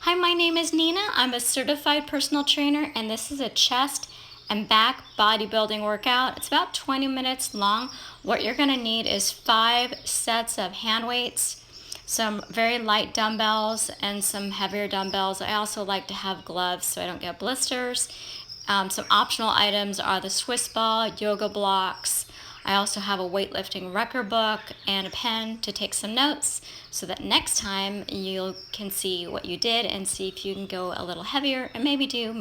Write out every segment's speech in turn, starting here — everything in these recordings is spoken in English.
Hi, my name is Nina. I'm a certified personal trainer, and this is a chest and back bodybuilding workout. It's about 20 minutes long. What you're going to need is 5 sets of hand weights, some very light dumbbells, and some heavier dumbbells. I also like to have gloves so I don't get blisters. Some optional items are the Swiss ball, yoga blocks. I also have a weightlifting record book and a pen to take some notes so that next time you can see what you did and see if you can go a little heavier and maybe do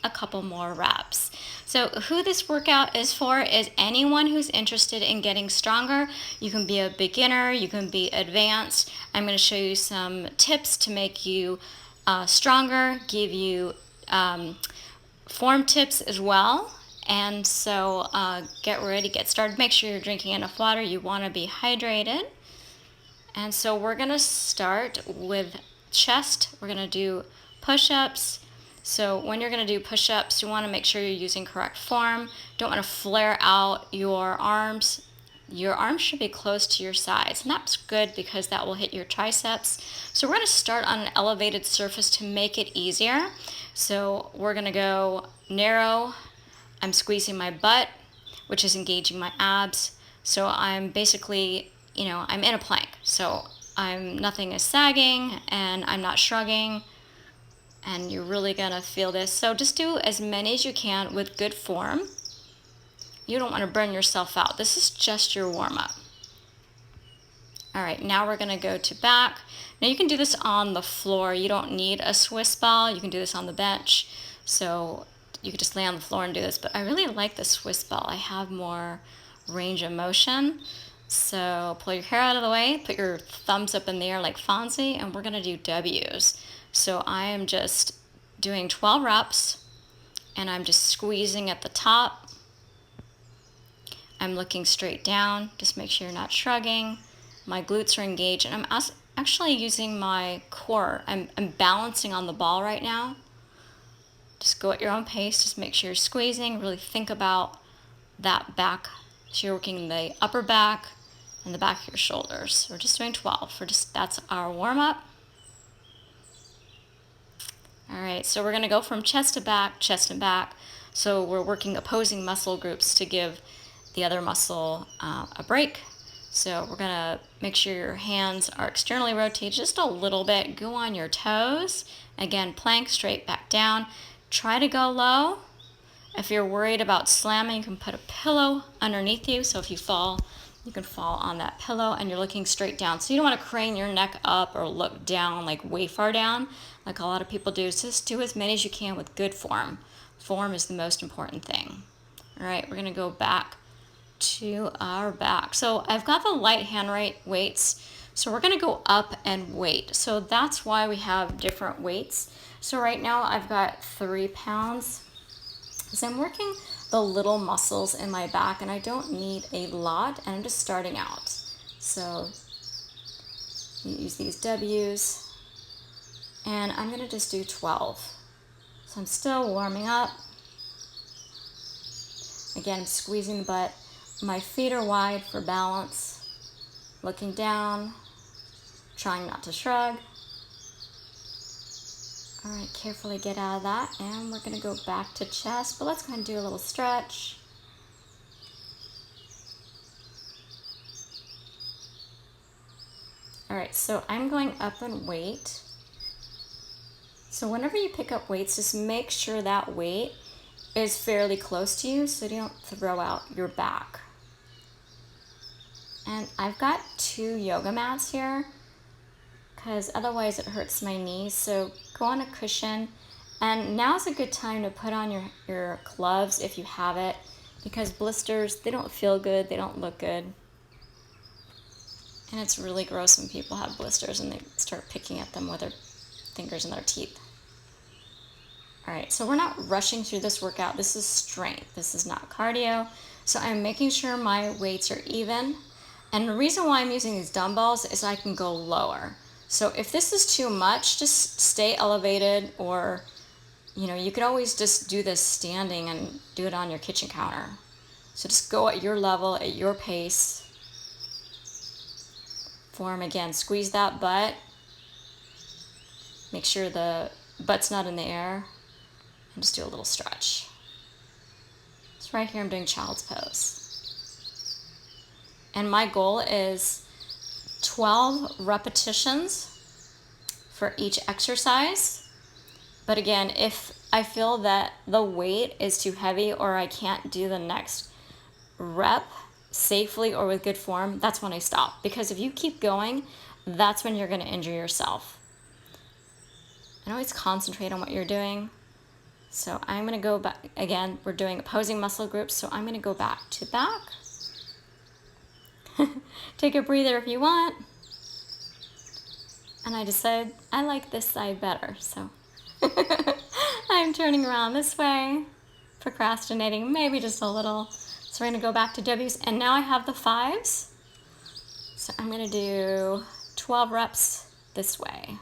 a couple more reps. So who this workout is for is anyone who's interested in getting stronger. You can be a beginner, you can be advanced. I'm going to show you some tips to make you stronger, give you form tips as well. And so get ready, get started. Make sure you're drinking enough water. You want to be hydrated. And so we're going to start with chest. We're going to do push-ups. So when you're going to do push-ups, you want to make sure you're using correct form. Don't want to flare out your arms. Your arms should be close to your sides, and that's good because that will hit your triceps. So we're going to start on an elevated surface to make it easier. So we're going to go narrow. I'm squeezing my butt, which is engaging my abs. So I'm basically, I'm in a plank. So nothing is sagging and I'm not shrugging. And you're really gonna feel this. So just do as many as you can with good form. You don't want to burn yourself out. This is just your warm-up. All right, now we're gonna go to back. Now you can do this on the floor. You don't need a Swiss ball. You can do this on the bench. So you could just lay on the floor and do this, but I really like the Swiss ball. I have more range of motion. So pull your hair out of the way, put your thumbs up in the air like Fonzie, and we're gonna do W's. So I am just doing 12 reps, and I'm just squeezing at the top. I'm looking straight down, just make sure you're not shrugging. My glutes are engaged, and I'm actually using my core. I'm balancing on the ball right now. Just go at your own pace, just make sure you're squeezing, really think about that back. So you're working the upper back and the back of your shoulders. We're just doing 12. That's our warm-up. All right, so we're gonna go from chest to back, chest and back. So we're working opposing muscle groups to give the other muscle a break. So we're gonna make sure your hands are externally rotated just a little bit. Go on your toes. Again, plank straight back down. Try to go low. If you're worried about slamming, you can put a pillow underneath you. So if you fall, you can fall on that pillow and you're looking straight down. So you don't want to crane your neck up or look down like way far down like a lot of people do. So just do as many as you can with good form. Form is the most important thing. All right, we're going to go back to our back. So I've got the light hand weights. So we're going to go up and weight. So that's why we have different weights. So right now I've got 3 pounds because I'm working the little muscles in my back and I don't need a lot and I'm just starting out. So you use these W's and I'm going to just do 12. So I'm still warming up. Again, I'm squeezing the butt. My feet are wide for balance. Looking down, trying not to shrug. All right, carefully get out of that, and we're gonna go back to chest, but let's go ahead and do a little stretch. All right, so I'm going up in weight. So whenever you pick up weights, just make sure that weight is fairly close to you so you don't throw out your back. And I've got 2 yoga mats here, because otherwise it hurts my knees. So go on a cushion. And now's a good time to put on your gloves if you have it, because blisters, they don't feel good, they don't look good. And it's really gross when people have blisters and they start picking at them with their fingers and their teeth. All right, so we're not rushing through this workout. This is strength, this is not cardio. So I'm making sure my weights are even. And the reason why I'm using these dumbbells is I can go lower. So if this is too much, just stay elevated, or you can always just do this standing and do it on your kitchen counter. So just go at your level, at your pace. Form again, squeeze that butt. Make sure the butt's not in the air, and just do a little stretch. So right here I'm doing child's pose. And my goal is 12 repetitions for each exercise. But again, if I feel that the weight is too heavy or I can't do the next rep safely or with good form, that's when I stop. Because if you keep going, that's when you're going to injure yourself. And always concentrate on what you're doing. So I'm going to go back again. We're doing opposing muscle groups, so I'm going to go back to back. Take a breather if you want. And I decided I like this side better, so I'm turning around this way, procrastinating maybe just a little. So we're going to go back to W's, and now I have the 5s. So I'm going to do 12 reps this way.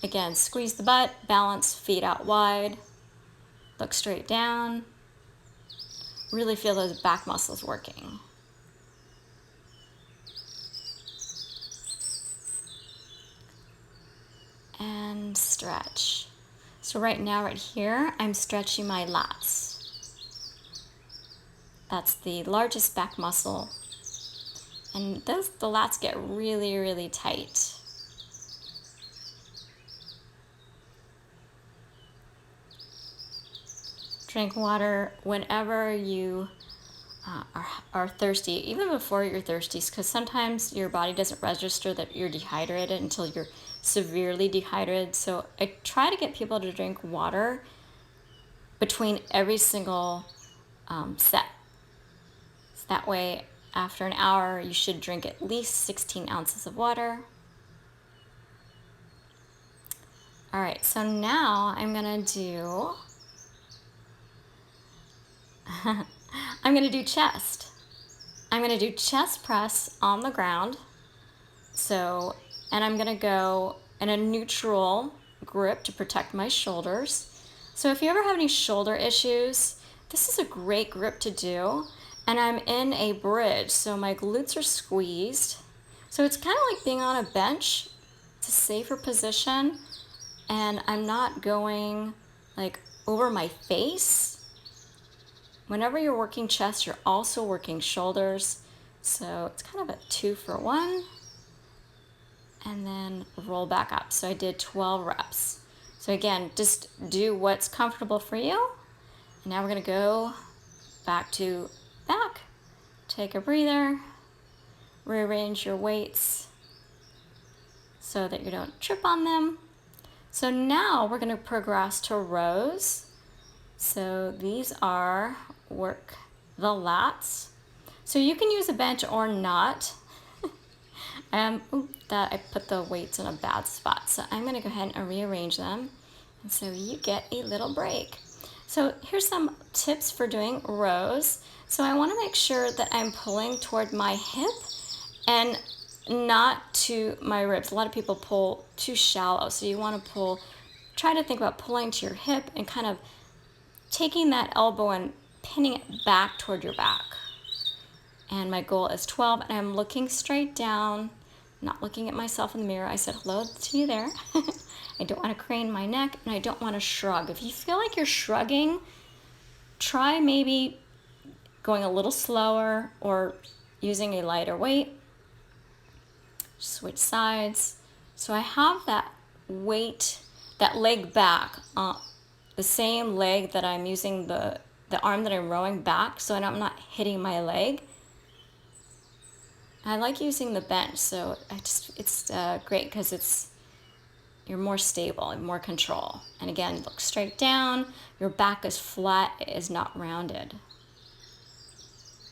Again, squeeze the butt, balance, feet out wide, look straight down. Really feel those back muscles working. And stretch. So right now, right here, I'm stretching my lats. That's the largest back muscle. And the lats get really, really tight. Drink water whenever you are thirsty, even before you're thirsty, because sometimes your body doesn't register that you're dehydrated until you're severely dehydrated. So I try to get people to drink water between every single set. So that way, after an hour, you should drink at least 16 ounces of water. All right, so now I'm gonna do I'm going to do chest. I'm going to do chest press on the ground. So, and I'm going to go in a neutral grip to protect my shoulders. So if you ever have any shoulder issues, this is a great grip to do. And I'm in a bridge, so my glutes are squeezed. So it's kind of like being on a bench. It's a safer position. And I'm not going like over my face. Whenever you're working chest, you're also working shoulders. So it's kind of a 2 for 1. And then roll back up. So I did 12 reps. So again, just do what's comfortable for you. And now we're going to go back to back. Take a breather. Rearrange your weights so that you don't trip on them. So now we're going to progress to rows. So these are work the lats. So you can use a bench or not. That I put the weights in a bad spot. So I'm going to go ahead and rearrange them. And so you get a little break. So here's some tips for doing rows. So I want to make sure that I'm pulling toward my hip and not to my ribs. A lot of people pull too shallow. So you want to try to think about pulling to your hip and kind of taking that elbow and pinning it back toward your back. And my goal is 12, and I'm looking straight down, not looking at myself in the mirror. I said hello to you there. I don't want to crane my neck, and I don't want to shrug. If you feel like you're shrugging, try maybe going a little slower or using a lighter weight. Switch sides. So I have that weight, that leg back, the same leg that I'm using the arm that I'm rowing back, so I'm not hitting my leg. I like using the bench, so it's great because you're more stable and more control. And again, look straight down. Your back is flat, it is not rounded.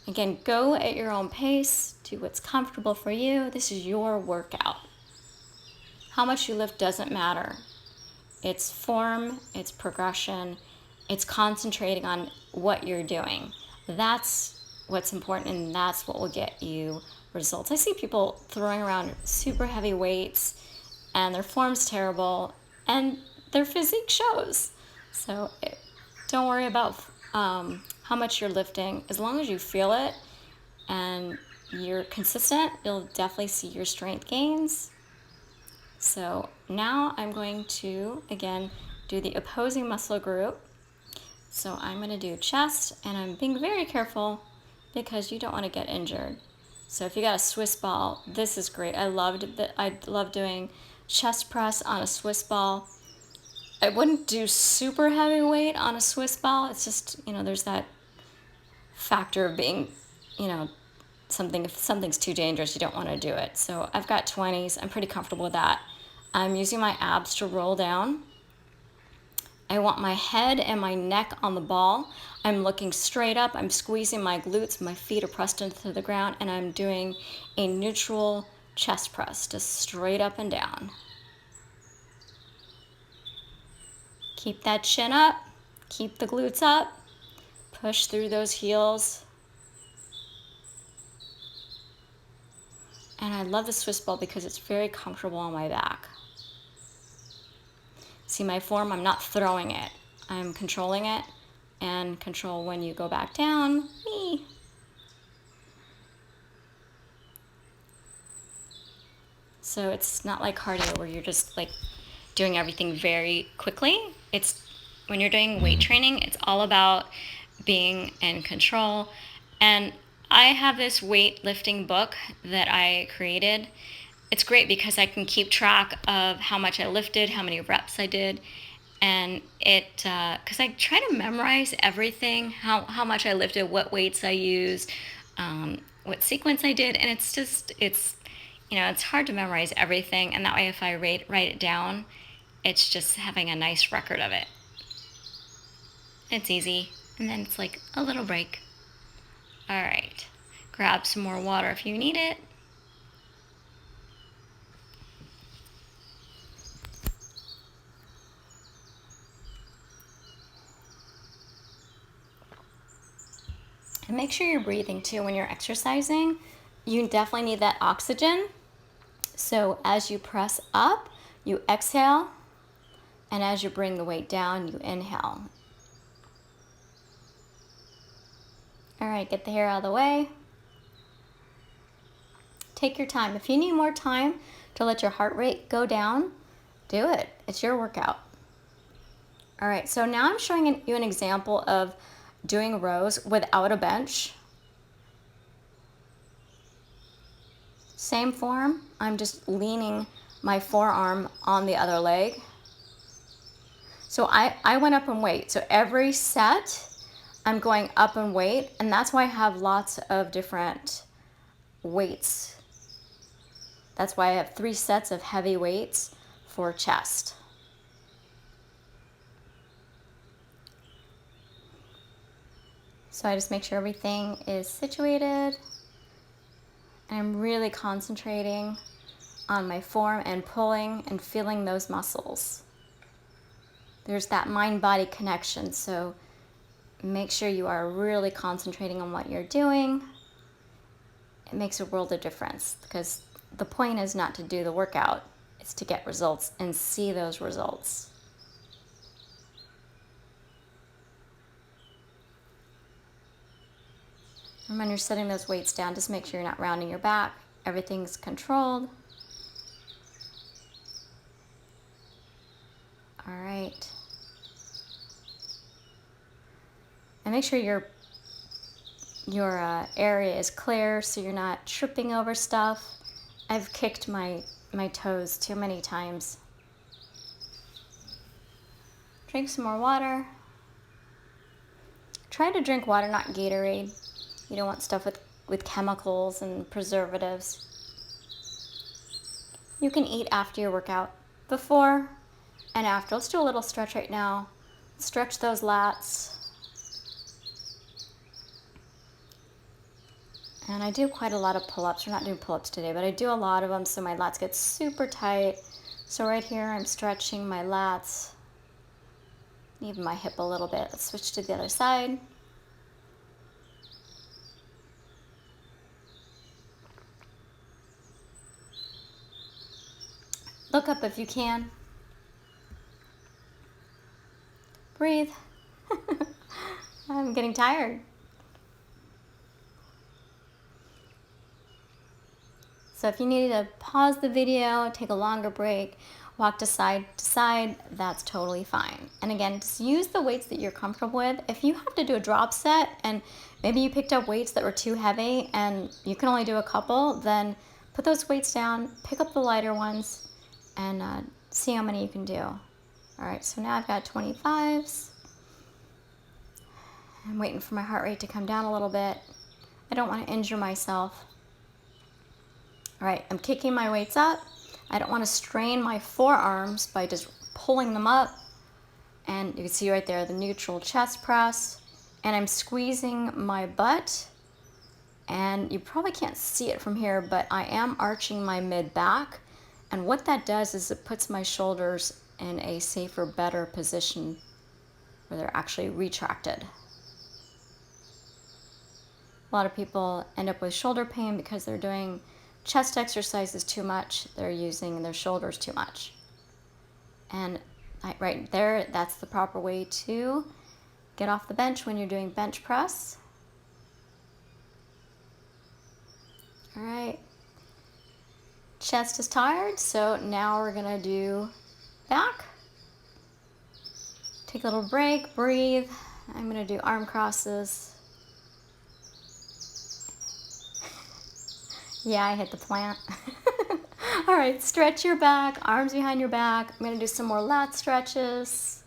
Again, go at your own pace, do what's comfortable for you. This is your workout. How much you lift doesn't matter. It's form, it's progression, it's concentrating on what you're doing. That's what's important, and that's what will get you results. I see people throwing around super heavy weights, and their form's terrible, and their physique shows. So don't worry about how much you're lifting. As long as you feel it and you're consistent, you'll definitely see your strength gains. So now I'm going to, again, do the opposing muscle group. So I'm going to do chest, and I'm being very careful because you don't want to get injured. So if you got a Swiss ball, this is great. I love doing chest press on a Swiss ball. I wouldn't do super heavy weight on a Swiss ball. It's just, there's that factor of being, if something's too dangerous, you don't want to do it. So I've got 20s. I'm pretty comfortable with that. I'm using my abs to roll down. I want my head and my neck on the ball. I'm looking straight up. I'm squeezing my glutes. My feet are pressed into the ground, and I'm doing a neutral chest press, just straight up and down. Keep that chin up. Keep the glutes up. Push through those heels. And I love the Swiss ball because it's very comfortable on my back. See my form? I'm not throwing it. I'm controlling it, and control when you go back down. Whee! So it's not like cardio where you're just like doing everything very quickly. It's when you're doing weight training, it's all about being in control. And I have this weightlifting book that I created. It's great because I can keep track of how much I lifted, how many reps I did, and because I try to memorize everything, how much I lifted, what weights I used, what sequence I did, and it's hard to memorize everything, and that way if I write it down, it's just having a nice record of it. It's easy, and then it's like a little break. All right, grab some more water if you need it. And make sure you're breathing too when you're exercising. You definitely need that oxygen. So as you press up, you exhale, and as you bring the weight down, you inhale. All right, get the hair out of the way. Take your time. If you need more time to let your heart rate go down, do it. It's your workout. All right, so now I'm showing you an example of doing rows without a bench. Same form, I'm just leaning my forearm on the other leg. So I went up in weight. So every set, I'm going up in weight, and that's why I have lots of different weights. That's why I have 3 sets of heavy weights for chest. So I just make sure everything is situated. And I'm really concentrating on my form and pulling and feeling those muscles. There's that mind-body connection, so make sure you are really concentrating on what you're doing. It makes a world of difference because the point is not to do the workout, it's to get results and see those results. And when you're setting those weights down, just make sure you're not rounding your back. Everything's controlled. All right. And make sure your area is clear so you're not tripping over stuff. I've kicked my toes too many times. Drink some more water. Try to drink water, not Gatorade. You don't want stuff with chemicals and preservatives. You can eat after your workout, before and after. Let's do a little stretch right now. Stretch those lats. And I do quite a lot of pull-ups. We're not doing pull-ups today, but I do a lot of them so my lats get super tight. So right here, I'm stretching my lats, even my hip a little bit. Let's switch to the other side. Look up if you can. Breathe. I'm getting tired. So if you need to pause the video, take a longer break, walk to side, that's totally fine. And again, just use the weights that you're comfortable with. If you have to do a drop set and maybe you picked up weights that were too heavy and you can only do a couple, then put those weights down, pick up the lighter ones, and see how many you can do. All right, so now I've got 25s. I'm waiting for my heart rate to come down a little bit. I don't want to injure myself. All right, I'm kicking my weights up. I don't want to strain my forearms by just pulling them up. And you can see right there the neutral chest press. And I'm squeezing my butt. And you probably can't see it from here, but I am arching my mid-back. And what that does is it puts my shoulders in a safer, better position where they're actually retracted. A lot of people end up with shoulder pain because they're doing chest exercises too much. They're using their shoulders too much. And right there, that's the proper way to get off the bench when you're doing bench press. All right. Chest is tired, so now we're gonna do back. Take a little break, breathe. I'm gonna do arm crosses. Yeah, I hit the plant. All right, stretch your back, arms behind your back. I'm gonna do some more lat stretches.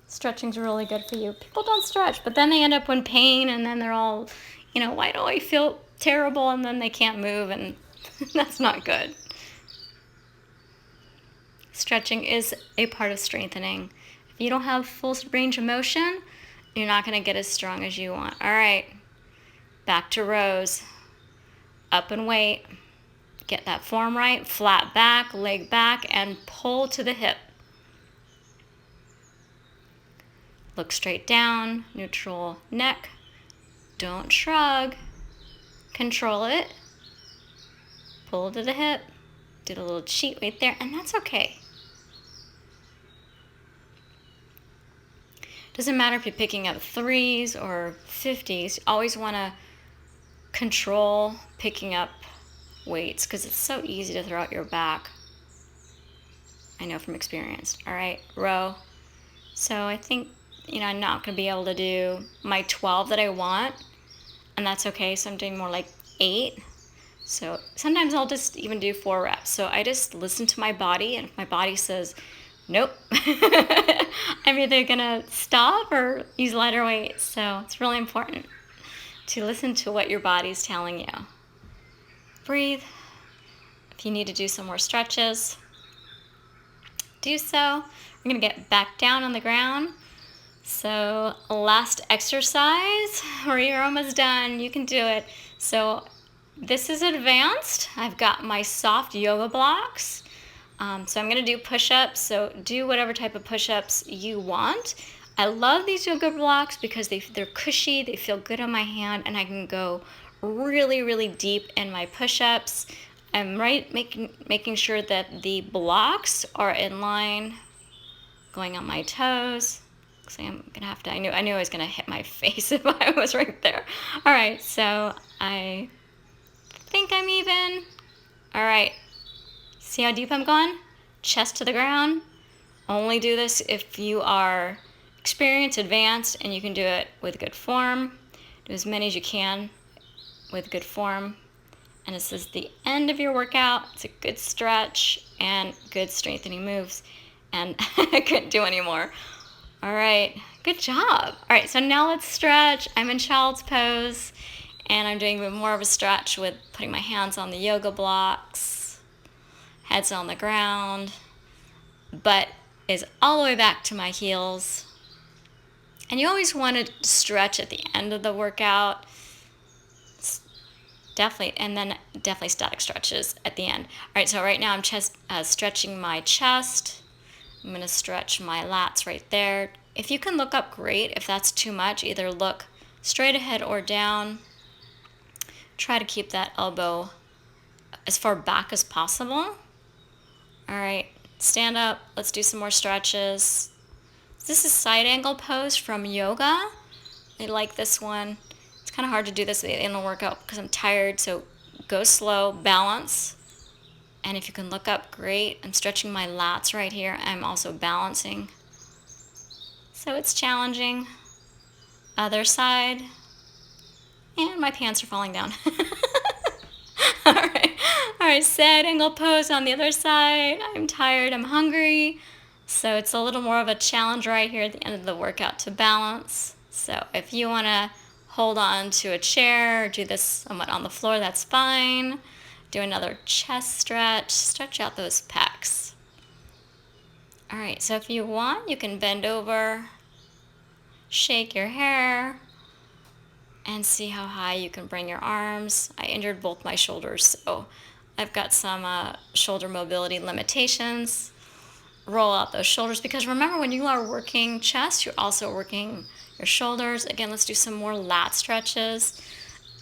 Stretching's really good for you. People don't stretch, but then they end up in pain and then they're all, why do I feel terrible? And then they can't move, and that's not good. Stretching is a part of strengthening. If you don't have full range of motion, you're not gonna get as strong as you want. All right, back to rows. Up and wait. Get that form right, flat back, leg back, and pull to the hip. Look straight down, neutral neck. Don't shrug. Control it. Pull to the hip. Did a little cheat right there, and that's okay. Doesn't matter if you're picking up 3s or 50s. You always want to control picking up weights because it's so easy to throw out your back. I know from experience. All right, row. So I think, I'm not going to be able to do my 12 that I want, and that's okay. So I'm doing more like 8. So sometimes I'll just even do 4 reps. So I just listen to my body, and if my body says, nope, I'm either going to stop or use lighter weights. So it's really important to listen to what your body's telling you. Breathe. If you need to do some more stretches, do so. We're gonna get back down on the ground. So last exercise, we're almost done. You can do it. So this is advanced. I've got my soft yoga blocks. So I'm gonna do push-ups. So do whatever type of push-ups you want. I love these yoga blocks because they're cushy, they feel good on my hand, and I can go really, really deep in my push-ups. I'm making sure that the blocks are in line, going on my toes. So I'm gonna have to, I knew I was gonna hit my face if I was right there. All right, so I think I'm even. All right, see how deep I'm going? Chest to the ground. Only do this if you are experienced, advanced, and you can do it with good form. Do as many as you can with good form. And this is the end of your workout. It's a good stretch and good strengthening moves. And I couldn't do any more. All right, good job. All right, so now let's stretch. I'm in child's pose, and I'm doing even more of a stretch with putting my hands on the yoga blocks, head's on the ground, butt is all the way back to my heels. And you always want to stretch at the end of the workout. Definitely, and then definitely static stretches at the end. All right, so right now I'm stretching my chest. I'm gonna stretch my lats right there. If you can look up, great. If that's too much, either look straight ahead or down. Try to keep that elbow as far back as possible. All right, stand up. Let's do some more stretches. This is side angle pose from yoga. I like this one. It's kind of hard to do this at the end of the workout because I'm tired, so go slow, balance. And if you can look up, great. I'm stretching my lats right here. I'm also balancing. So it's challenging. Other side. And my pants are falling down. All right. All right, side angle pose on the other side. I'm tired, I'm hungry. So it's a little more of a challenge right here at the end of the workout to balance. So if you want to hold on to a chair or do this somewhat on the floor, that's fine. Do another chest stretch. Stretch out those pecs. All right, so if you want, you can bend over, shake your hair, and see how high you can bring your arms. I injured both my shoulders, so I've got some shoulder mobility limitations. Roll out those shoulders, because remember, when you are working chest, you're also working your shoulders. Again, let's do some more lat stretches.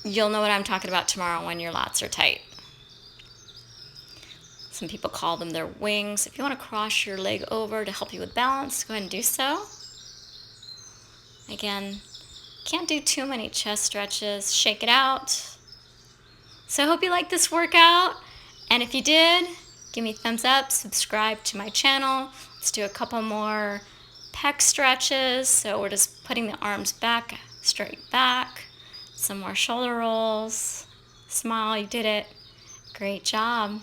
You'll know what I'm talking about tomorrow when your lats are tight. Some people call them their wings. If you want to cross your leg over to help you with balance, go ahead and do so. Again, can't do too many chest stretches. Shake it out. So I hope you liked this workout. And if you did, give me a thumbs up, subscribe to my channel. Let's do a couple more pec stretches. So we're just putting the arms back, straight back. Some more shoulder rolls. Smile, you did it. Great job.